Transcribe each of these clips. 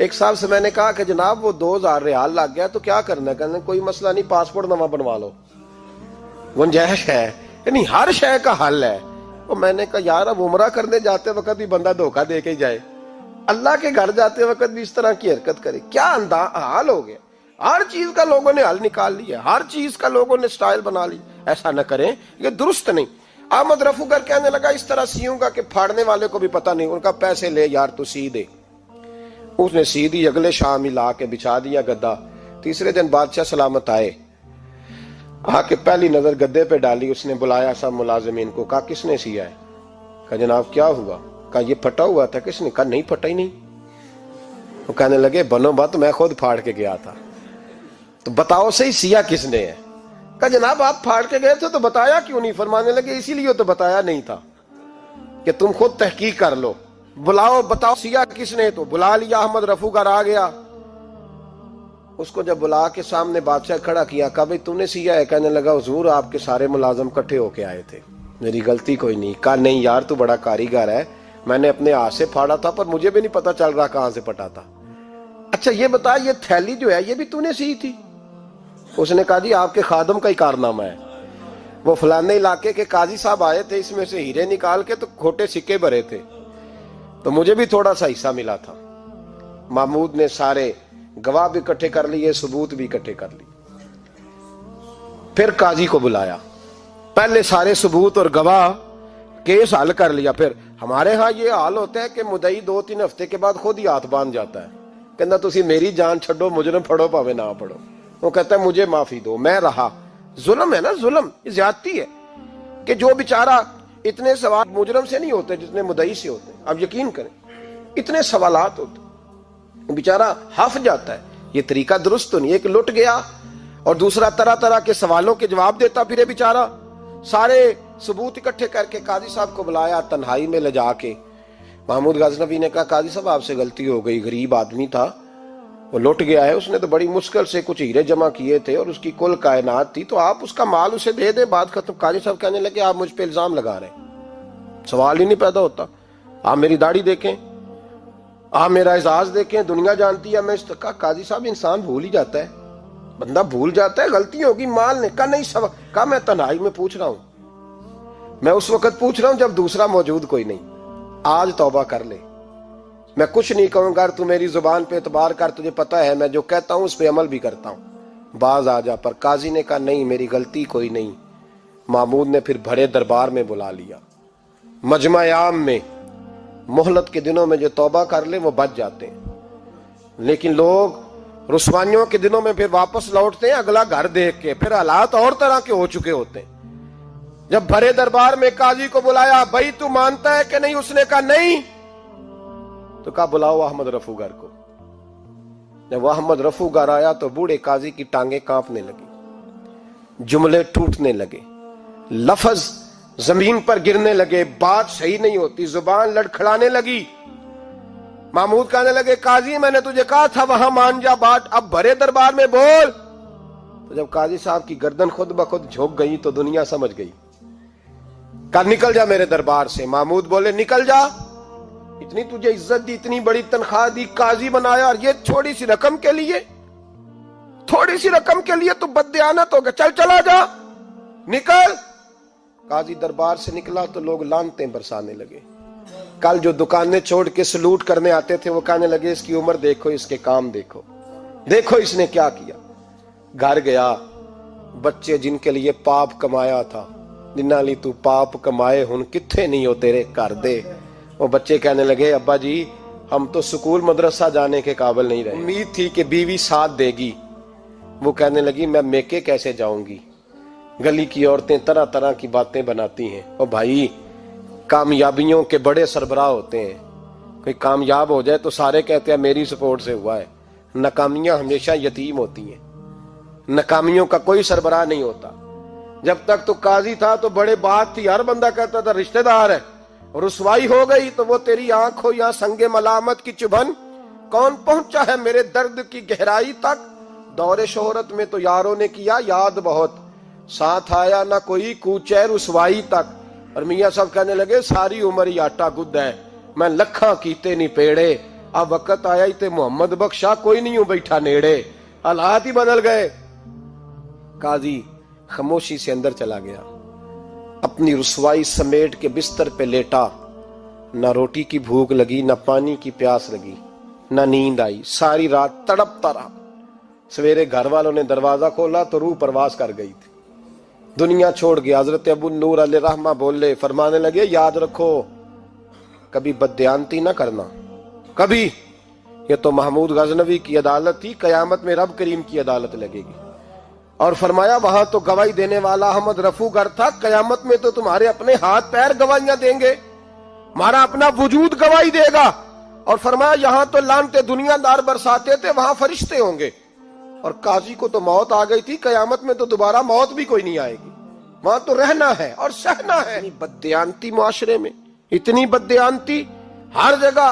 ایک صاحب سے میں نے کہا کہ جناب وہ 2000 ریال لگ گیا تو کیا کرنا ہے؟ کہنے کوئی مسئلہ نہیں، پاسپورٹ نواں بنوا لو، گنجائش ہے، یعنی ہر شے کا حل ہے۔ تو میں نے کہا یار اب عمرہ کرنے جاتے وقت بھی بندہ دھوکہ دے کے جائے، اللہ کے گھر جاتے وقت بھی اس طرح کی حرکت کرے، کیا حال ہو گیا؟ ہر چیز کا لوگوں نے حل نکال لیا، ہر چیز کا لوگوں نے سٹائل بنا لی۔ ایسا نہ کریں، یہ درست نہیں۔ احمد رفو گر کہنے لگا اس طرح سیوں گا کہ پھاڑنے والے کو بھی پتہ نہیں۔ ان کا پیسے لے یار تو سی دے۔ اس نے سی دی، اگلے شام ہی لا کے بچھا دیا گدا۔ تیسرے دن بادشاہ سلامت آئے، آ کے پہلی نظر گدے پہ ڈالی، اس نے بلایا سب ملازمین کو، کہا کس نے سیا ہے؟ کہا جناب کیا ہوا؟ کہا یہ پھٹا ہوا تھا۔ کس نے؟ کہا نہیں پھٹا ہی نہیں۔ وہ کہنے لگے بنو بات میں خود پھاڑ کے گیا تھا، تو بتاؤ صحیح سیا کس نے ہے؟ کہا جناب آپ پھاڑ کے گئے تھے تو بتایا کیوں نہیں؟ فرمانے لگے اسی لیے تو بتایا نہیں تھا کہ تم خود تحقیق کر لو، بلاؤ بتاؤ سیا کس نے۔ تو بلا لیا، احمد رفو گر آ گیا۔ اس کو جب بلا کے سامنے بادشاہ کھڑا کیا، کہا بھئی تم نے سیا ہے؟ کہنے لگا حضور آپ کے سارے ملازم کٹھے ہو کے آئے تھے، میری غلطی کوئی نہیں۔ کہا نہیں یار تو بڑا کاریگر ہے، میں نے اپنے ہاتھ سے پھاڑا تھا پر مجھے بھی نہیں پتا چل رہا کہاں سے پھٹا تھا۔ اچھا یہ بتا یہ تھیلی جو ہے یہ بھی تو نے سی تھی؟ اس نے کہا جی آپ کے خادم کا ہی کارنامہ ہے، وہ فلانے علاقے کے قاضی صاحب آئے تھے، اس میں سے ہیرے نکال کے تو کھوٹے سکے بھرے تھے، تو مجھے بھی تھوڑا سا حصہ ملا تھا۔ محمود نے سارے گواہ بھی اکٹھے کر لیے، ثبوت بھی اکٹھے کر لیے۔ پھر قاضی کو بلایا، پہلے سارے ثبوت اور گواہ کیس حل کر لیا۔ پھر ہمارے ہاں یہ حال ہوتا ہے کہ مدعی 2-3 ہفتے کے بعد خود ہی ہاتھ باندھ جاتا ہے، کہنا تسی میری جان چھڈو، مجرم پھڑو پاوے نہ پھڑو۔ وہ کہتا ہے مجھے معافی دو، میں رہا۔ ظلم ہے نا، ظلم، یہ زیادتی ہے کہ جو بیچارہ اتنے سوال مجرم سے نہیں ہوتے جتنے مدعی سے ہوتے ہیں۔ اب یقین کریں اتنے سوالات ہوتے، بیچارہ ہف جاتا ہے۔ یہ طریقہ درست تو نہیں، ایک لٹ گیا اور دوسرا طرح طرح کے سوالوں کے جواب دیتا پھرے بیچارہ۔ سارے ثبوت اکٹھے کر کے قاضی صاحب کو بلایا، تنہائی میں لے جا کے محمود غزنوی نے کہا قاضی صاحب آپ سے غلطی ہو گئی، غریب آدمی تھا، وہ لٹ گیا ہے، اس نے تو بڑی مشکل سے کچھ ہیرے جمع کیے تھے اور اس کی کل کائنات تھی، تو آپ اس کا مال اسے دے دیں، بات ختم۔ قاضی صاحب کہنے لگے آپ مجھ پہ الزام لگا رہے ہیں، سوال ہی نہیں پیدا ہوتا۔ آپ میری داڑھی دیکھیں، آپ میرا اعزاز دیکھیں، دنیا جانتی ہے میں اس کا۔ قاضی صاحب انسان بھول ہی جاتا ہے، بندہ بھول جاتا ہے، غلطی ہوگی، مال نے کہا نہیں سب۔ کہا میں تنہائی میں پوچھ رہا ہوں، میں اس وقت پوچھ رہا ہوں جب دوسرا موجود کوئی نہیں، آج توبہ کر لے، میں کچھ نہیں کہوں گا، تو میری زبان پہ اعتبار کر، تجھے پتا ہے میں جو کہتا ہوں اس پہ عمل بھی کرتا ہوں، باز آ جا۔ پر قاضی نے کہا نہیں میری غلطی کوئی نہیں۔ محمود نے پھر بڑے دربار میں بلا لیا، مجمع عام میں۔ مہلت کے دنوں میں جو توبہ کر لے وہ بچ جاتے ہیں، لیکن لوگ رسوائیوں کے دنوں میں پھر واپس لوٹتے ہیں اگلا گھر دیکھ کے، پھر حالات اور طرح کے ہو چکے ہوتے ہیں۔ جب بڑے دربار میں قاضی کو بلایا، بھائی تو مانتا ہے کہ نہیں؟ اس نے کہا نہیں۔ تو کہا بلاؤ احمد رفو گر کو۔ جب احمد رفو گر آیا تو بوڑھے قاضی کی ٹانگیں کانپنے لگی، جملے ٹوٹنے لگے، لفظ زمین پر گرنے لگے، بات صحیح نہیں ہوتی، زبان لڑکھڑانے لگی۔ محمود کہنے لگے قاضی میں نے تجھے کہا تھا وہاں مان جا بات، اب بڑے دربار میں بول۔ تو جب قاضی صاحب کی گردن خود بخود جھک گئی تو دنیا سمجھ گئی، کہا نکل جا میرے دربار سے۔ محمود بولے نکل جا، اتنی تجھے عزت دی، اتنی بڑی تنخواہ دی، قاضی بنایا، اور یہ تھوڑی سی رقم کے لیے، تھوڑی سی رقم کے لیے تو بددیانت ہو گیا، چل چلا جا، نکل۔ قاضی دربار سے نکلا تو لوگ لعنتیں برسانے لگے۔ کل جو دکانیں چھوڑ کے سلوٹ کرنے آتے تھے وہ کہنے لگے اس کی عمر دیکھو، اس کے کام دیکھو، دیکھو اس نے کیا کیا۔ گھر گیا، بچے جن کے لیے پاپ کمایا تھا، جنہاں لی تو پاپ کمائے ہن کتھے نہیں ہو تیرے کر دے۔ وہ بچے کہنے لگے ابا جی ہم تو سکول مدرسہ جانے کے قابل نہیں رہے، امید تھی کہ بیوی ساتھ دے گی۔ وہ کہنے لگی میں میکے کیسے جاؤں گی، گلی کی عورتیں طرح طرح کی باتیں بناتی ہیں۔ اور بھائی کامیابیوں کے بڑے سربراہ ہوتے ہیں، کوئی کامیاب ہو جائے تو سارے کہتے ہیں میری سپورٹ سے ہوا ہے، ناکامیاں ہمیشہ یتیم ہوتی ہیں، ناکامیوں کا کوئی سربراہ نہیں ہوتا۔ جب تک تو قاضی تھا تو بڑے بات تھی، ہر بندہ کہتا تھا رشتہ دار ہے، رسوائی ہو گئی تو وہ تیری آنکھ ہو یا سنگ ملامت کی چبھن، کون پہنچا ہے میرے درد کی گہرائی تک، دور شہرت میں تو یاروں نے کیا یاد بہت، ساتھ آیا نہ کوئی کوچے رسوائی تک۔ اور میاں صاحب کہنے لگے ساری عمر ہی آٹا گد ہے، میں لکھاں کیتے نہیں پیڑے، اب وقت آیا ہی تے محمد بخشا کوئی نہیں ہوں بیٹھا نیڑے، حالات ہی بدل گئے۔ قاضی خاموشی سے اندر چلا گیا، اپنی رسوائی سمیٹ کے بستر پہ لیٹا، نہ روٹی کی بھوک لگی، نہ پانی کی پیاس لگی، نہ نیند آئی، ساری رات تڑپتا رہا۔ سویرے گھر والوں نے دروازہ کھولا تو روح پرواز کر گئی تھی، دنیا چھوڑ گیا۔ حضرت ابو نور علیہ رحمہ بولے، فرمانے لگے یاد رکھو کبھی بددیانتی نہ کرنا، کبھی۔ یہ تو محمود غزنوی کی عدالت تھی، قیامت میں رب کریم کی عدالت لگے گی۔ اور فرمایا وہاں تو گواہی دینے والا احمد رفو گر تھا، قیامت میں تو تمہارے اپنے ہاتھ پیر گواہیاں دیں گے، ہمارا اپنا وجود گواہی دے گا۔ اور فرمایا یہاں تو لانتے دنیا دار برساتے تھے، وہاں فرشتے ہوں گے۔ اور قاضی کو تو موت آ گئی تھی، قیامت میں تو دوبارہ موت بھی کوئی نہیں آئے گی، وہاں تو رہنا ہے اور سہنا ہے۔ اتنی بددیانتی معاشرے میں، اتنی بددیانتی ہر جگہ۔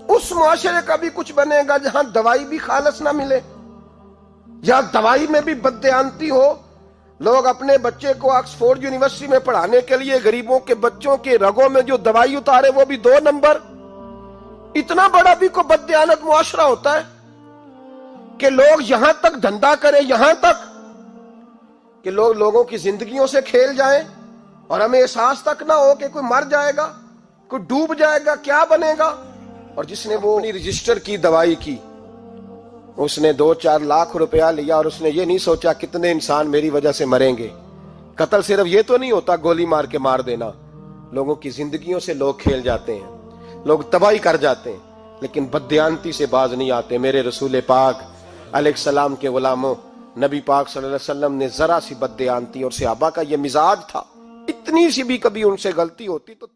اس معاشرے کا بھی کچھ بنے گا جہاں دوائی بھی خالص نہ ملے، یا دوائی میں بھی بددیانتی ہو۔ لوگ اپنے بچے کو آکسفورڈ یونیورسٹی میں پڑھانے کے لیے غریبوں کے بچوں کے رگوں میں جو دوائی اتارے وہ بھی 2 نمبر۔ اتنا بڑا بھی کوئی بددیانت معاشرہ ہوتا ہے کہ لوگ یہاں تک دھندا کریں، یہاں تک کہ لوگ لوگوں کی زندگیوں سے کھیل جائیں اور ہمیں احساس تک نہ ہو کہ کوئی مر جائے گا، کوئی ڈوب جائے گا، کیا بنے گا۔ اور جس نے وہ اپنی رجسٹر کی دوائی کی، اس نے 2-4 لاکھ روپیہ لیا اور اس نے یہ نہیں سوچا کتنے انسان میری وجہ سے مریں گے۔ قتل صرف یہ تو نہیں ہوتا گولی مار کے مار دینا، لوگوں کی زندگیوں سے لوگ کھیل جاتے ہیں، لوگ تباہی کر جاتے ہیں، لیکن بددیانتی سے باز نہیں آتے۔ میرے رسول پاک علیہ السلام کے غلاموں، نبی پاک صلی اللہ علیہ وسلم نے ذرا سی بددیانتی، اور صحابہ کا یہ مزاج تھا، اتنی سی بھی کبھی ان سے غلطی ہوتی تو